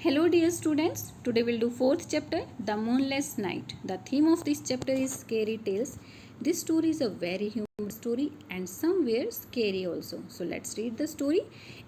Hello dear students, today we'll do 4th chapter, The Moonless Night. The theme of this chapter is scary tales. This story is a very human story and somewhere scary also. So let's read the story.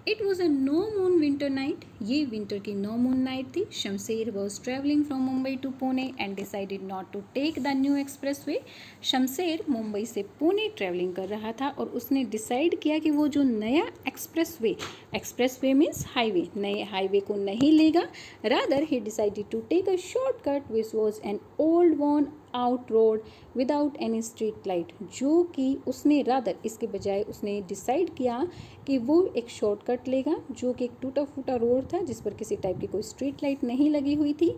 It was a no moon winter night. ये winter की no moon night थी. Shamsher was traveling from Mumbai to Pune and decided not to take the new expressway. Shamsher Mumbai से Pune travelling कर रहा था और उसने decide किया कि वो जो नया एक्सप्रेसवे मीन्स हाईवे, नए हाईवे को नहीं लेगा. Rather he decided to take a shortcut which was an old worn out road without any street light. जो कि उसने रादर इसके बजाय उसने डिसाइड किया कि वो एक शॉर्टकट लेगा जो कि एक टूटा फूटा रोड था जिस पर किसी टाइप की कोई स्ट्रीट लाइट नहीं लगी हुई थी.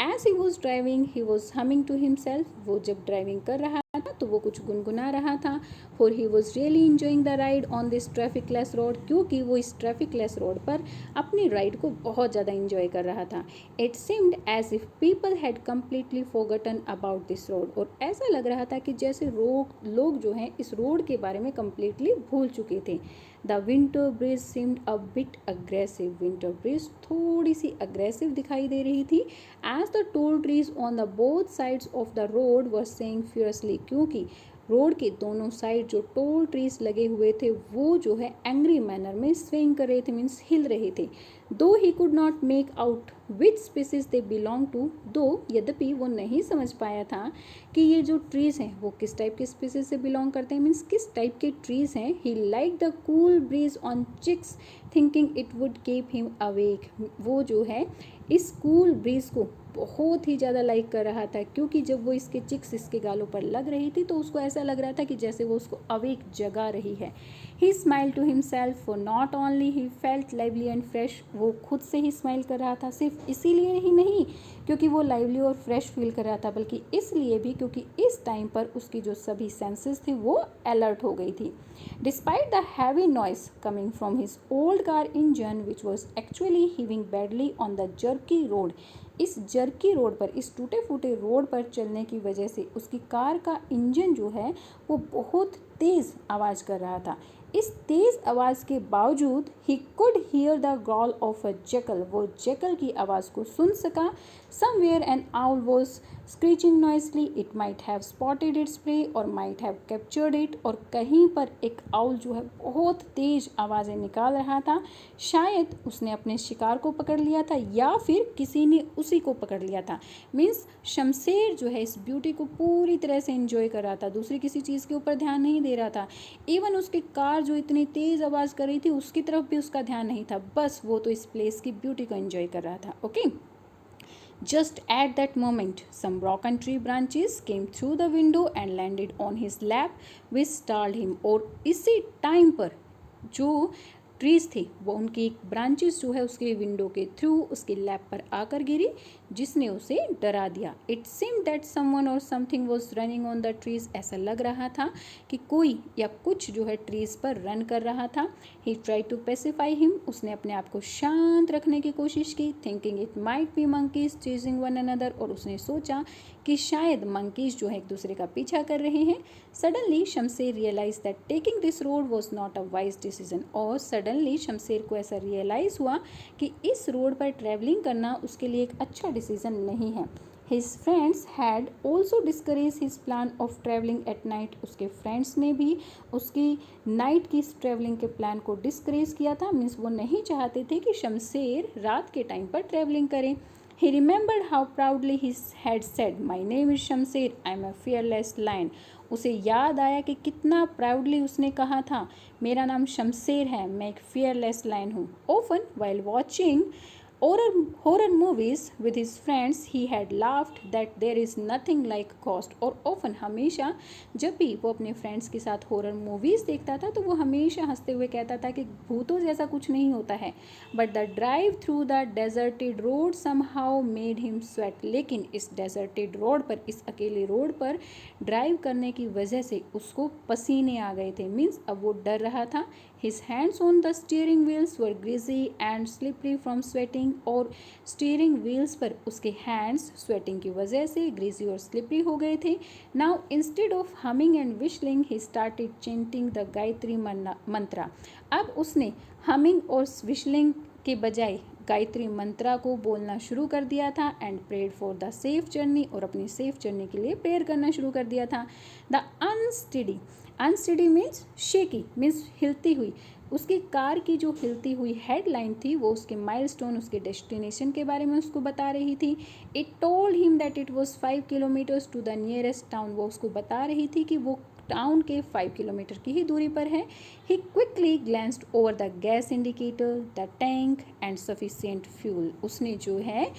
As he was driving he was humming to himself. वो जब ड्राइविंग कर रहा था तो वो कुछ गुनगुना रहा था. For he was really enjoying the ride on this traffic less road. क्योंकि वो इस ट्रैफिक लेस रोड पर अपनी राइड को बहुत ज़्यादा इंजॉय कर रहा था. It seemed as if people had completely forgotten about this road. और ऐसा लग रहा था कि जैसे लोग जो हैं इस रोड के बारे में कम्प्लीटली भूल चुके थे. The winter breeze seemed a bit aggressive. Winter breeze थोड़ी सी अग्रेसिव दिखाई दे रही थी. As the tall trees on the both sides of the road were swaying fiercely. क्योंकि रोड के दोनों साइड जो टोल ट्रीज लगे हुए थे वो जो है एंग्री मैनर में स्विंग कर रहे थे, मीन्स हिल रहे थे. Though he could not make out which species they belong to. Though यद्यपि वो नहीं समझ पाया था कि ये जो ट्रीज हैं वो किस टाइप के स्पीसीज से बिलोंग करते हैं, मीन्स किस टाइप के ट्रीज हैं. He like the cool breeze on cheeks thinking it would keep him awake. वो जो है इस कूल ब्रीज को बहुत ही ज़्यादा लाइक कर रहा था क्योंकि जब वो इसके चिक्स इसके गालों पर लग रही थी तो उसको ऐसा लग रहा था कि जैसे वो उसको अवेक जगा रही है. He smile to himself for not only he felt lively and fresh. वो खुद से ही स्माइल कर रहा था, सिर्फ इसीलिए ही नहीं क्योंकि वो लाइवली और फ्रेश फील कर रहा था बल्कि इसलिए भी क्योंकि इस टाइम पर उसकी जो सभी सेंसेस थी वो अलर्ट हो गई थी. Despite the heavy noise coming from his old car engine which was actually heaving badly on the jerky road. इस जर्की रोड पर, इस टूटे फूटे रोड पर चलने की वजह से उसकी कार का इंजन जो है वो बहुत तेज़ आवाज़ कर रहा था. इस तेज़ आवाज़ के बावजूद he could hear the growl of a jackal. वो जैकल की आवाज़ को सुन सका. Somewhere an owl was screeching noisily. It might have spotted its prey और माइट हैव कैप्चर्ड इट. और कहीं पर एक आउल जो है बहुत तेज़ आवाज़ें निकाल रहा था. शायद उसने अपने शिकार को पकड़ लिया था या फिर किसी ने उसी को पकड़ लिया था. मीन्स शमशेर जो है इस ब्यूटी को पूरी तरह से एंजॉय कर रहा था, दूसरी किसी चीज़ के ऊपर ध्यान नहीं दे रहा था. इवन उसकी कार जो इतनी तेज़ आवाज़ कर रही थी उसकी तरफ भी उसका ध्यान नहीं था, बस वो तो इस प्लेस की ब्यूटी को एंजॉय कर रहा था. Okay. Just at that moment, some broken tree branches came through the window and landed on his lap, which startled him. और इसी टाइम पर जो ट्रीज थी वो उनकी ब्रांचेस जो है उसके विंडो के थ्रू उसके लैप पर आकर गिरी जिसने उसे डरा दिया. इट सीम्ड दैट समवन और something was running on the trees. ऐसा लग रहा था कि कोई या कुछ जो है ट्रीज पर रन कर रहा था. ही ट्राई टू पेसिफाई हिम. उसने अपने आप को शांत रखने की कोशिश की. Thinking it might be monkeys chasing one another. और उसने सोचा कि शायद मंकीज जो है एक दूसरे का पीछा कर रहे हैं. Suddenly Shamsher realise that taking this road was not a wise decision. और सडनली शमशेर को ऐसा रियलाइज़ हुआ कि इस रोड पर ट्रैवलिंग करना उसके लिए एक अच्छा डिसीजन नहीं है. His friends had also discouraged his plan of traveling at night. उसके फ्रेंड्स ने भी उसकी नाइट की ट्रैवलिंग के प्लान को डिस्करेज किया था. मीन्स वो नहीं चाहते थे कि शमशेर रात के टाइम पर ट्रैवलिंग करें. He remembered how proudly he had said, "My name is Shamsher. I am a fearless lion." उसे याद आया कि कितना प्राउडली उसने कहा था, मेरा नाम शमशेर है, मैं एक fearless lion हूँ. Often while watching horror movies with his friends he had laughed that there is nothing like ghost. और often हमेशा जब भी वो अपने फ्रेंड्स के साथ हॉरर मूवीज़ देखता था तो वो हमेशा हंसते हुए कहता था कि भूतों जैसा कुछ नहीं होता है. But the drive through the deserted road somehow made him sweat. लेकिन इस डेजर्टेड रोड पर, इस अकेले रोड पर ड्राइव करने की वजह से उसको पसीने आ गए थे. मीन्स अब वो डर रहा था. His hands on the steering wheels were greasy and slippery from sweating. और स्टीयरिंग व्हील्स पर उसके हैंड्स स्वेटिंग की वजह से ग्रीजी और स्लिपरी हो गए थे. Now instead of humming and whistling he started chanting the Gayatri mantra. अब उसने हमिंग और विशलिंग के बजाय गायत्री मंत्रा को बोलना शुरू कर दिया था and prayed for the safe journey, और अपनी सेफ जर्नी के लिए प्रेयर करना शुरू कर दिया था। The unsteady, unsteady means shaky, means हिलती हुई, उसकी कार की जो हिलती हुई हेडलाइन थी वो उसके माइलस्टोन, उसके डेस्टिनेशन के बारे में उसको बता रही थी। It told him that it was 5 kilometres to the nearest town, वो उसको बता रही थी कि वो टाउन के 5 किलोमीटर की ही दूरी पर है। He quickly glanced over the gas indicator, the tank and sufficient fuel, उसने जो है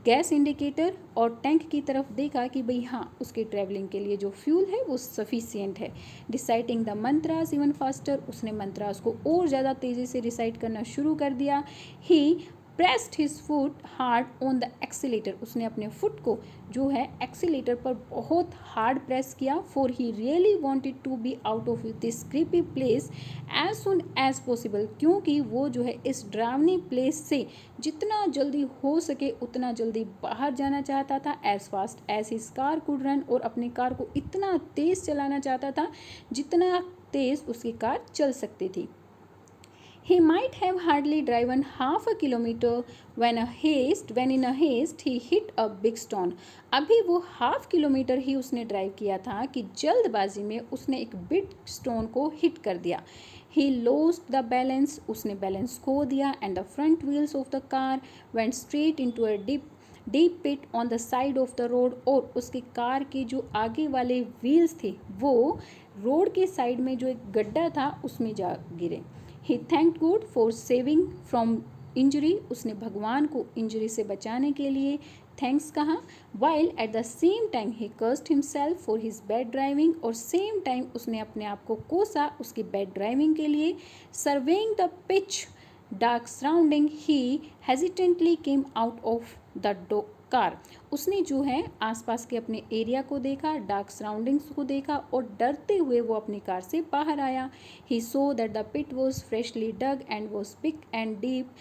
गैस इंडिकेटर और टैंक की तरफ देखा कि भाई हाँ उसके ट्रैवलिंग के लिए जो फ्यूल है वो सफिशिएंट है। Deciding the mantras even faster, उसने मंत्रास को और ज़्यादा तेज़ी से रिसाइट करना शुरू कर दिया। He pressed his foot hard on the accelerator, उसने अपने फुट को जो है एक्सीलेटर पर बहुत हार्ड प्रेस किया। For he really wanted to be out of this creepy place as soon as possible, क्योंकि वो जो है इस डरावनी प्लेस से जितना जल्दी हो सके उतना जल्दी बाहर जाना चाहता था। As fast as his car could run, और अपनी कार को इतना तेज़ चलाना चाहता था जितना तेज़ उसकी कार चल सकती थी। He might have hardly driven half a kilometer when in a haste he hit a big stone. अभी वो हाफ किलोमीटर ही उसने ड्राइव किया था कि जल्दबाजी में उसने एक बिग स्टोन को हिट कर दिया। He lost the balance, उसने बैलेंस खो दिया, and the front wheels of the car went straight into a deep pit on the side of the road, और उसकी कार के जो आगे वाले व्हील्स थे वो रोड के साइड में जो एक गड्ढा था उसमें जा गिरे। He thanked God for saving from injury, उसने भगवान को इंजरी से बचाने के लिए थैंक्स कहा। While at the same time he cursed himself for his bad driving, और सेम टाइम उसने अपने आप को कोसा उसकी बैड ड्राइविंग के लिए। Surveying the pitch dark surrounding, he hesitantly came out of the car, उसने जो है आसपास के अपने एरिया को देखा, डार्क सराउंडिंग्स को देखा और डरते हुए वो अपनी कार से बाहर आया। He saw that the pit was freshly dug and was big and deep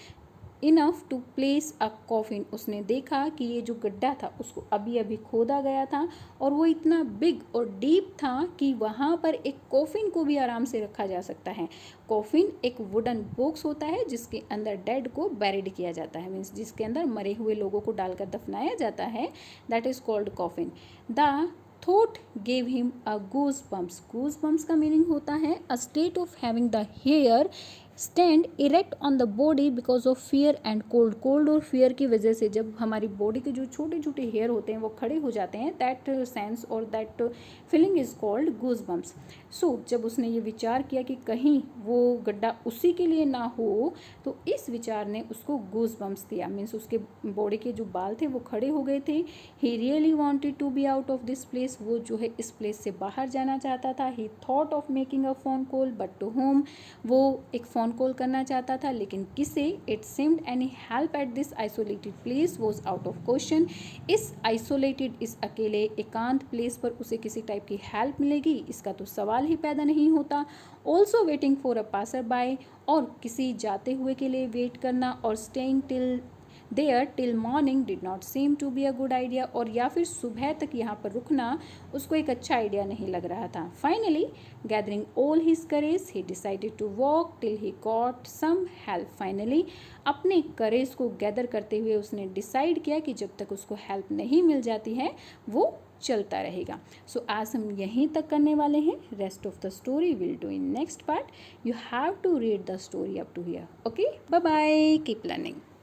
enough to place a coffin, उसने देखा कि ये जो गड्ढा था उसको अभी अभी खोदा गया था और वो इतना बिग और डीप था कि वहाँ पर एक कॉफिन को भी आराम से रखा जा सकता है। कॉफिन एक वुडन बॉक्स होता है जिसके अंदर डेड को बैरिड किया जाता है, मीन्स जिसके अंदर मरे हुए लोगों को डालकर दफनाया जाता है, that is called coffin. The thought gave him a goose bumps, goose bumps का मीनिंग होता है a state of having the hair stand erect on the body because of fear and cold, cold और fear की वजह से जब हमारी body के जो छोटे छोटे हेयर होते हैं वो खड़े हो जाते हैं, दैट सेंस और that feeling is called goose bumps. So जब उसने ये विचार किया कि कहीं वो गड्ढा उसी के लिए ना हो, तो इस विचार ने उसको गूज बम्प्स दिया, मीन्स उसके बॉडी के जो बाल थे वो खड़े हो गए थे। He really wanted to be out of this place, वो जो है इस प्लेस से बाहर जाना चाहता था। He thought of making a phone call but to whom, वो एक फ़ोन कॉल करना चाहता था लेकिन किसे। It seemed any help at this isolated place was out of question, इस आइसोलेटेड इस अकेले एकांत प्लेस पर उसे किसी टाइप की हेल्प मिलेगी इसका तो सवाल ही पैदा नहीं होता। Also waiting for a passer by, और किसी जाते हुए के लिए वेट करना और staying there till morning did not seem to be a good idea, और या फिर सुबह तक यहाँ पर रुकना उसको एक अच्छा आइडिया नहीं लग रहा था। Finally gathering all his courage he decided to walk till he got some help, finally अपने करेज को गैदर करते हुए उसने डिसाइड किया कि जब तक उसको हेल्प नहीं मिल जाती है वो चलता रहेगा। सो आज हम यहीं तक करने वाले हैं, rest of the story will do in next part. You have to read the story up to here. Okay, bye bye, keep learning.